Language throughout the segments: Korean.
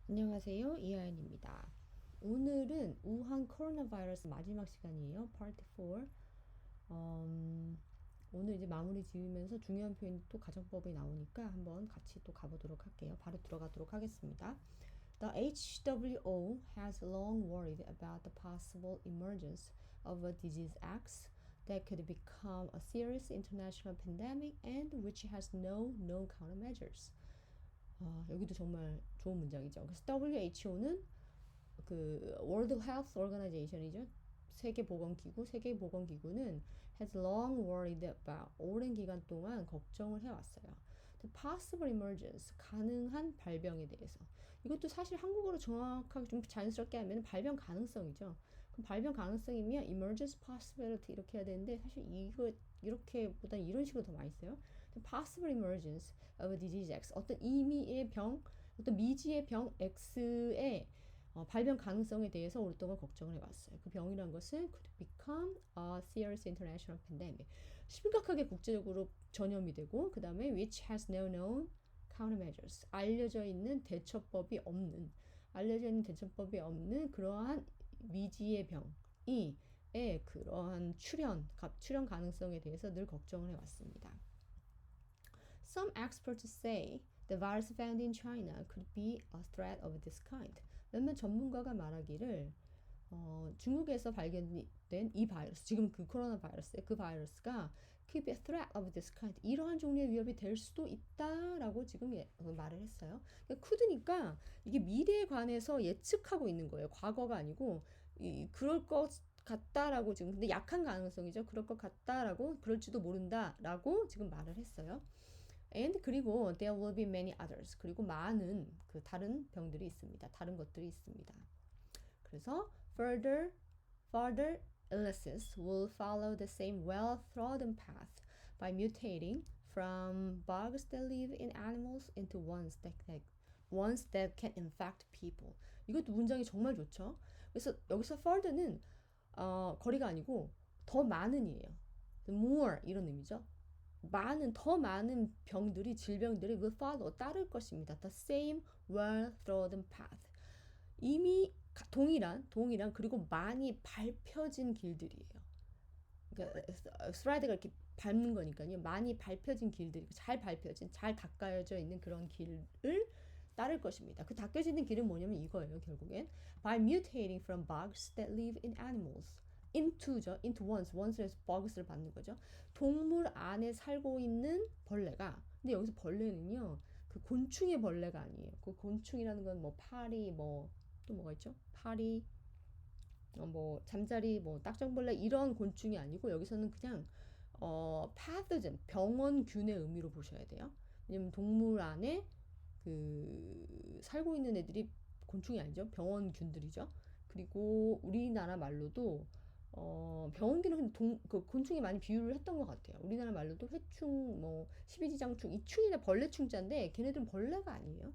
안녕하세요. 이하연입니다. 오늘은 우한 코로나 바이러스 마지막 시간이에요. 파트 4. 오늘 이제 마무리 지으면서 중요한 표현이 또 가정법이 나오니까 한번 같이 또 가보도록 할게요. 바로 들어가도록 하겠습니다. The WHO has long worried about the possible emergence of a disease X that could become a serious international pandemic and which has no known countermeasures. 여기도 정말 좋은 문장이죠. 그래서 WHO는 그 World Health Organization이죠. 세계보건기구는 has long worried about 오랜 기간 동안 걱정을 해왔어요. The possible emergence 가능한 발병에 대해서 이것도 사실 한국어로 정확하게 좀 자연스럽게 하면 발병 가능성이죠. 그럼 발병 가능성이면 emergence possibility 이렇게 해야 되는데 사실 이거 이렇게보다 이런 식으로 더 많이 써요. The possible emergence of a disease X 어떤 이미의 병 어떤 미지의 병 X의 발병 가능성에 대해서 오랫동안 걱정을 해왔어요. 그 병이란 것은 could become a serious international pandemic. 심각하게 국제적으로 전염이 되고 그 다음에 which has no known countermeasures. 알려져 있는 대처법이 없는 그러한 미지의 병이 그러한 출현 가능성에 대해서 늘 걱정을 해왔습니다. Some experts say the virus found in China could be a threat of this kind. 몇몇 전문가가 말하기를 중국에서 발견된 이 바이러스, 지금 그 코로나 바이러스, 그 바이러스가 could be a threat of this kind. 이러한 종류의 위협이 될 수도 있다라고 지금 말을 했어요. 그러니까 could니까 이게 미래에 관해서 예측하고 있는 거예요. 과거가 아니고 그럴 것 같다라고 지금 근데 약한 가능성이죠. 그럴 것 같다라고 그럴지도 모른다라고 지금 말을 했어요. And 그리고 there will be many others. 그리고 많은 그 다른 병들이 있습니다. 다른 것들이 있습니다. 그래서 further illnesses will follow the same well-trodden path by mutating from bugs that live in animals into ones that can infect people. 이것도 문장이 정말 좋죠. 그래서 여기서 further는 거리가 아니고 더 많은이에요. more 이런 의미죠. 더 많은 질병들이 will follow, 따를 것입니다. The same well-trodden path. 이미 동일한, 그리고 많이 밟혀진 길들이에요. 그러니까, thread가 이렇게 밟는 거니까요. 많이 밟혀진 길들이, 잘 닦아져 있는 그런 길을 따를 것입니다. 그 닦여져 있는 길은 뭐냐면 이거예요, 결국엔. By mutating from bugs that live in animals. into ones에서 bugs를 받는 거죠. 동물 안에 살고 있는 벌레가 근데 여기서 벌레는요 그 곤충의 벌레가 아니에요. 그 곤충이라는 건 뭐 파리 뭐 또 뭐가 있죠? 파리 뭐 잠자리 뭐 딱정벌레 이런 곤충이 아니고 여기서는 그냥 pathogen 병원균의 의미로 보셔야 돼요. 왜냐면 동물 안에 그 살고 있는 애들이 곤충이 아니죠. 병원균들이죠. 그리고 우리나라 말로도 병원균은 그 곤충에 많이 비유를 했던 것 같아요. 우리나라 말로도 회충, 뭐 십이지장충, 이충이나 벌레충자인데 걔네들은 벌레가 아니에요.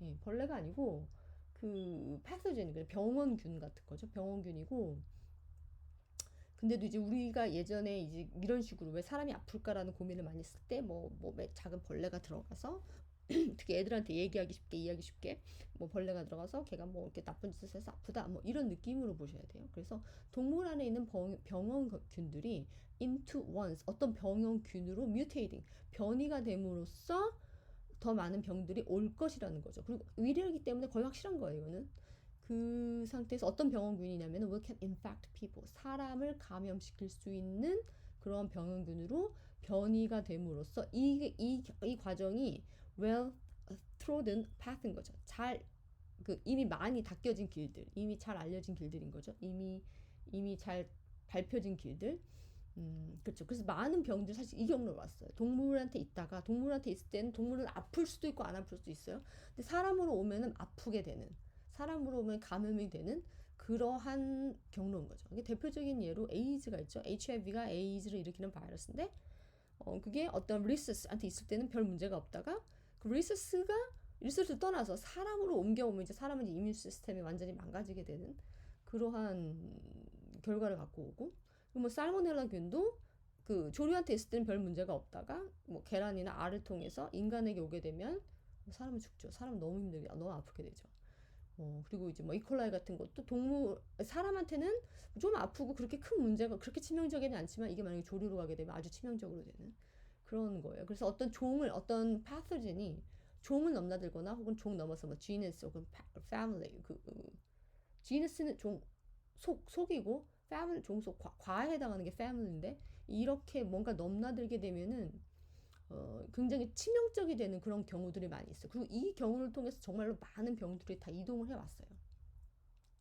예, 벌레가 아니고 그 패서젠, 병원균 같은 거죠. 병원균이고 근데도 이제 우리가 예전에 이제 이런 식으로 왜 사람이 아플까라는 고민을 많이 했을 때 뭐 작은 벌레가 들어가서 특히 애들한테 이해하기 쉽게 뭐 벌레가 들어가서 걔가 뭐 이렇게 나쁜 짓을 해서 아프다 뭐 이런 느낌으로 보셔야 돼요. 그래서 동물 안에 있는 병원균들이 into ones 어떤 병원균으로 mutating 변이가 됨으로써 더 많은 병들이 올 것이라는 거죠. 그리고 위례이기 때문에 거의 확실한 거예요. 이거는 그 상태에서 어떤 병원균이냐면 will can infect people 사람을 감염시킬 수 있는 그런 병원균으로 변이가 됨으로써 이 과정이 well trodden path인 거죠. 이미 많이 닦여진 길들, 이미 잘 알려진 길들인 거죠. 이미 잘 밝혀진 길들. 그렇죠. 그래서 많은 병들 사실 이 경로로 왔어요. 동물한테 있을 때는 동물은 아플 수도 있고 안 아플 수도 있어요. 근데 사람으로 오면은 아프게 되는, 사람으로 오면 감염이 되는 그러한 경로인 거죠. 이게 대표적인 예로 에이즈가 있죠. HIV가 에이즈를 일으키는 바이러스인데, 그게 어떤 리서스한테 있을 때는 별 문제가 없다가 그 리서스를 떠나서 사람으로 옮겨오면 이제 사람은 이제 이뮤 시스템이 완전히 망가지게 되는 그러한 결과를 갖고 오고 뭐 살모넬라균도 그 조류한테 있을 때는 별 문제가 없다가 뭐 계란이나 알을 통해서 인간에게 오게 되면 사람은 죽죠. 사람은 너무 힘들게 너무 아프게 되죠. 그리고 이제 뭐 이콜라이 같은 것도 사람한테는 좀 아프고 그렇게 큰 문제가 그렇게 치명적이는 않지만 이게 만약에 조류로 가게 되면 아주 치명적으로 되는 그런 거예요. 그래서 어떤 파토젠이 종을 넘나들거나 혹은 종 넘어서 뭐 genus 혹은 family genus는 속이고 family 종속 과에 해당하는 게 family인데 이렇게 뭔가 넘나들게 되면은 굉장히 치명적이 되는 그런 경우들이 많이 있어요. 그리고 이 경우를 통해서 정말로 많은 병들이 다 이동을 해왔어요.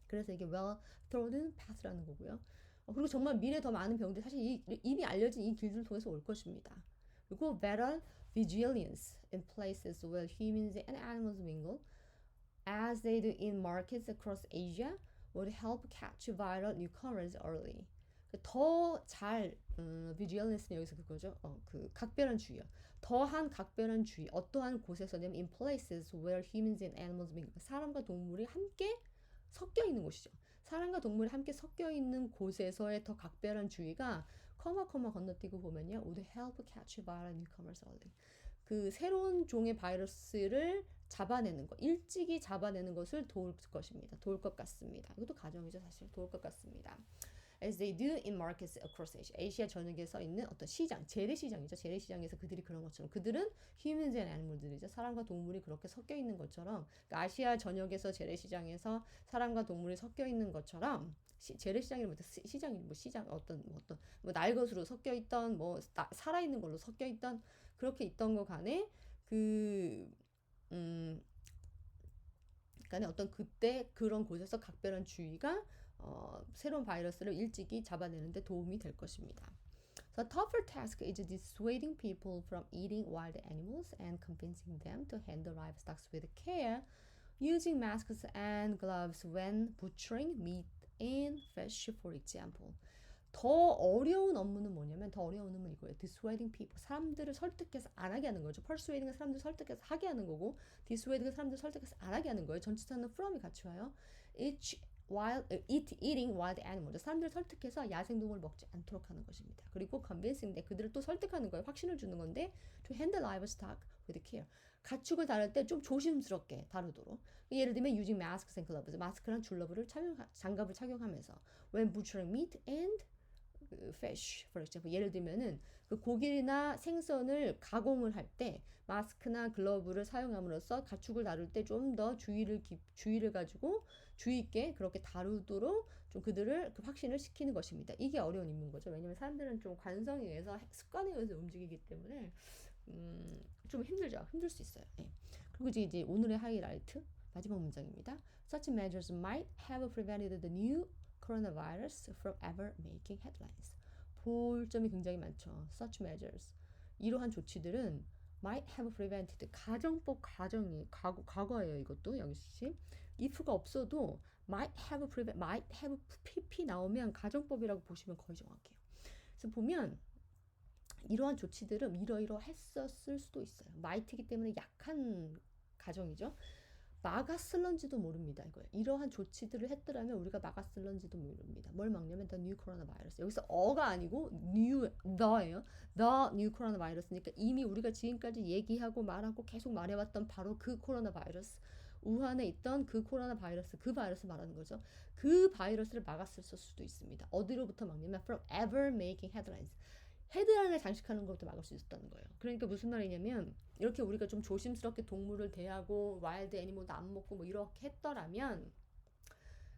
그래서 이게 well-trodden path라는 거고요. 그리고 정말 미래 더 많은 병들이 사실 이미 알려진 이 길들을 통해서 올 것입니다. 그리고 better vigilance in places where humans and animals mingle, as they do in markets across Asia, would help catch viral newcomers early. 더 잘, vigilance는 여기서 그거죠. 그 각별한 주의요. 더한 각별한 주의. 어떠한 곳에서냐면 in places where humans and animals mingle. 사람과 동물이 함께 섞여 있는 곳이죠. 사람과 동물이 함께 섞여 있는 곳에서의 더 각별한 주의가 커마 건너뛰고 보면요. would help catch viral newcomers early. 그 새로운 종의 바이러스를 잡아내는 것, 일찍이 잡아내는 것을 도울 것입니다. 도울 것 같습니다. 이것도 가정이죠, 사실. 도울 것 같습니다. As they do in markets across Asia. 아시아 전역에서 있는 어떤 시장, 재래시장이죠. 재래시장에서 그들이 그런 것처럼 그들은 humans and animal들이죠. 사람과 동물이 그렇게 섞여 있는 것처럼 그러니까 아시아 전역에서 재래시장에서 사람과 동물이 섞여 있는 것처럼 재래시장이 뭐 시장이 뭐 시장 어떤 뭐 날것으로 섞여 있던 뭐 살아 있는 걸로 섞여 있던 그렇게 있던 거 간에 그 간에 어떤 그때 그런 곳에서 각별한 주의가 새로운 바이러스를 일찍이 잡아내는데 도움이 될 것입니다. The tougher task is dissuading people from eating wild animals and convincing them to handle livestock with care, using masks and gloves when butchering meat and fish, for example. 더 어려운 업무는 뭐냐면 더 어려운 업무는 이거예요. dissuading people. 사람들을 설득해서 안 하게 하는 거죠. persuading은 사람들을 설득해서 하게 하는 거고 dissuading은 사람들을 설득해서 안 하게 하는 거예요. 전치사는 from이 같이 와요. eating wild animals. 사람들을 설득해서 야생동물을 먹지 않도록 하는 것입니다. 그리고 convincing 그들을 또 설득하는 거예요. 확신을 주는 건데 to handle livestock with care. 가축을 다룰 때 좀 조심스럽게 다루도록. 예를 들면 using masks and gloves. 마스크랑 줄러브를 장갑을 착용하면서 when butchering meat and fish, for example. 예를 들면은 그 고기나 생선을 가공을 할 때 마스크나 글러브를 사용함으로써 가축을 다룰 때 좀 더 주의를 가지고 주의 있게 그렇게 다루도록 좀 그들을 그 확신을 시키는 것입니다. 이게 어려운 임무인 거죠. 왜냐면 사람들은 좀 관성에 의해서 습관에 의해서 움직이기 때문에 좀 힘들죠. 힘들 수 있어요. 네. 그리고 이제 오늘의 하이라이트 마지막 문장입니다. Such measures might have prevented the new coronavirus from ever making headlines. 볼 점이 굉장히 많죠. Such measures. 이러한 조치들은 might have prevented. 가정법 과거예요. 이것도 역시 if가 없어도 might have pp 나오면 가정법이라고 보시면 거의 정확해요. 그래서 보면 이러한 조치들은 이러했었을 수도 있어요. might이기 때문에 약한 가정이죠. 막았을런지도 모릅니다. 이거예요. 이러한 조치들을 했더라면 우리가 막았을런지도 모릅니다. 뭘 막냐면 the new coronavirus. 여기서 어가 아니고 the예요. the new coronavirus니까 이미 우리가 지금까지 얘기하고 말하고 계속 말해왔던 바로 그 코로나 바이러스. 우한에 있던 그 코로나 바이러스, 그 바이러스 말하는 거죠. 그 바이러스를 막았을 수도 있습니다. 어디로부터 막냐면 from ever making headlines. 헤드라인을 장식하는 것부터 막을 수 있었다는 거예요. 그러니까 무슨 말이냐면 이렇게 우리가 좀 조심스럽게 동물을 대하고 와일드 애니멀도 안 먹고 뭐 이렇게 했더라면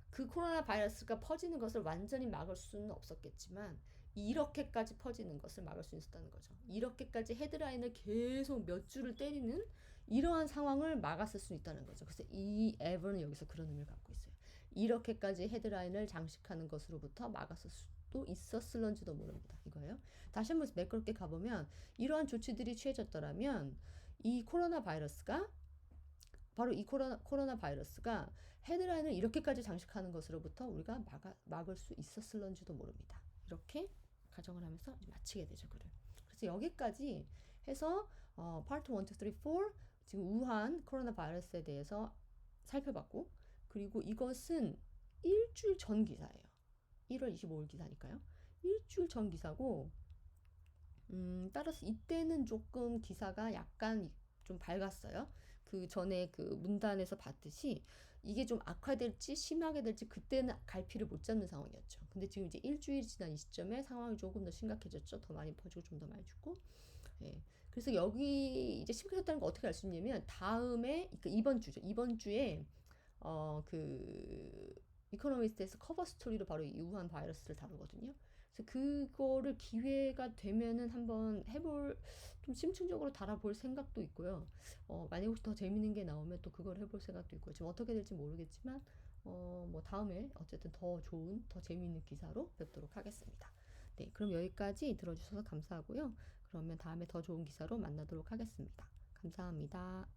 그 코로나 바이러스가 퍼지는 것을 완전히 막을 수는 없었겠지만 이렇게까지 퍼지는 것을 막을 수 있었다는 거죠. 이렇게까지 헤드라인을 계속 몇 줄을 때리는 이러한 상황을 막았을 수 있다는 거죠. 그래서 이 ever는 여기서 그런 의미를 갖고 있어요. 이렇게까지 헤드라인을 장식하는 것으로부터 막았을 수도 있었을런지도 모릅니다. 이거예요. 다시 한번 매끄럽게 가보면 이러한 조치들이 취해졌더라면 이 코로나 바이러스가 바로 이 코로나 바이러스가 헤드라인을 이렇게까지 장식하는 것으로부터 우리가 막을 수 있었을런지도 모릅니다. 이렇게 가정을 하면서 마치게 되죠, 글을. 그래서 여기까지 해서 파트 1, 2, 3, 4 지금 우한 코로나 바이러스에 대해서 살펴봤고 그리고 이것은 일주일 전 기사예요. 1월 25일 기사니까요. 일주일 전 기사고 따라서 이때는 조금 기사가 약간 좀 밝았어요. 그 전에 그 문단에서 봤듯이 이게 좀 악화될지 심하게 될지 그때는 갈피를 못 잡는 상황이었죠. 근데 지금 이제 일주일이 지난 이 시점에 상황이 조금 더 심각해졌죠. 더 많이 퍼지고 좀 더 많이 죽고. 예. 그래서 여기 이제 심각해졌다는 거 어떻게 알 수 있냐면 다음에 그 이번 주죠. 이번 주에 그 이코노미스트에서 커버 스토리로 바로 이 우한 바이러스를 다루거든요. 그래서 그거를 기회가 되면은 한번 해볼 좀 심층적으로 달아볼 생각도 있고요. 만약 혹시 더 재밌는 게 나오면 또 그걸 해볼 생각도 있고요. 지금 어떻게 될지 모르겠지만 뭐 다음에 어쨌든 더 좋은 더 재미있는 기사로 뵙도록 하겠습니다. 네, 그럼 여기까지 들어주셔서 감사하고요. 그러면 다음에 더 좋은 기사로 만나도록 하겠습니다. 감사합니다.